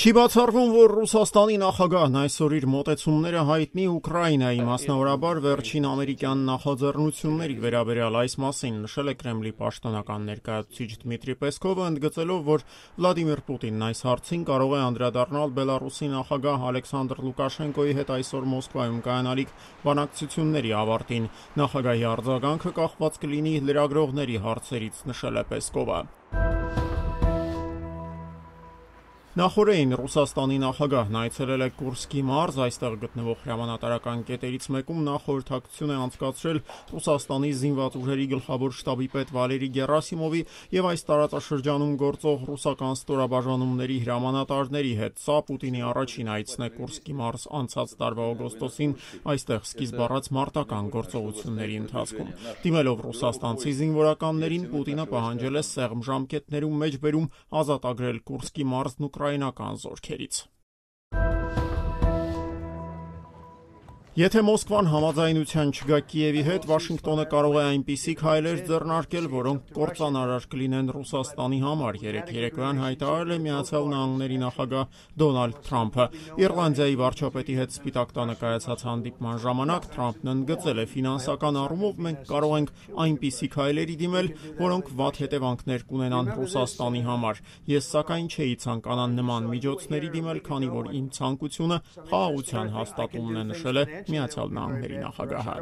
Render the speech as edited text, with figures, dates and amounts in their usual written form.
Չի բացառվում, որ Ռուսաստանի նախագահն այսօր իր մոտեցումները հայտնի Ուկրաինայի, մասնավորաբար վերջին ամերիկյան նախաձեռնությունների վերաբերյալ այս մասին նշել է Կրեմլի պաշտոնական ներկայացուցիչ Դմիտրի Պեսկովը, ընդգծելով, որ Վլադիմիր Պուտինն այս հարցին կարող է անդրադառնալ Բելարուսի նախագահ Ալեքսանդր Լուկաշենկոյի հետ այսօր Մոսկվայում կայանալիք բանակցությունների ավարտին։ Նախագահի արձագանքը կախված կլինի լրագրողների հարցերից, նշել է Պեսկովը։ Նախորդին Ռուսաստանի նախագահն այցելել է Կուրսկի մարզ, այստեղ գտնվող հրամանատարական կետերից մեկում նա խորհրդակցություն է անցկացրել Ռուսաստանի զինված ուժերի գլխավոր շտաբի պետ Վալերի Գերասիմովի եւ այս տարածաշրջանում գործող ռուսական ստորաբաժանումների հրամանատարների հետ։ Սա Պուտինի առաջին այցն է Կուրսկի մարզ անցած տարվա օգոստոսին, այստեղ սկիզբ առած մարտական գործողությունների ընթացքում։ Դիմելով ռուսաստանցի զինվորականներին, Պուտինը պահանջել է սեղմ ժամկետներում մեջբերում ազատ agrել Կուրսկի մարզն ուկրաինական զորքերից։ Եթե Մոսկվան համաձայնության չգա Կիևի հետ, Վաշինգտոնը կարող է այնպիսի քայլեր ձեռնարկել, որոնք կործանարար կլինեն Ռուսաստանի համար, երեկ երեկոյան հայտարարել է Միացյալ Նահանգների նախագահ Դոնալդ Թրամփը։ Իռլանդիայի վարչապետի հետ Սպիտակ տանը կայացած հանդիպման ժամանակ Թրամփն ընդգծել է՝ ֆինանսական առումով մենք կարող ենք այնպիսի քայլերի դիմել, որոնք վատ հետևանքներ կունենան Ռուսաստանի համար։ Ես սակայն չէի ցանկանա նման միջոցների դիմել, քանի որ իմ ցանկությունը խաղաղության հաստատումն է, նշել է Միացյալ Նահանգների նախագահը։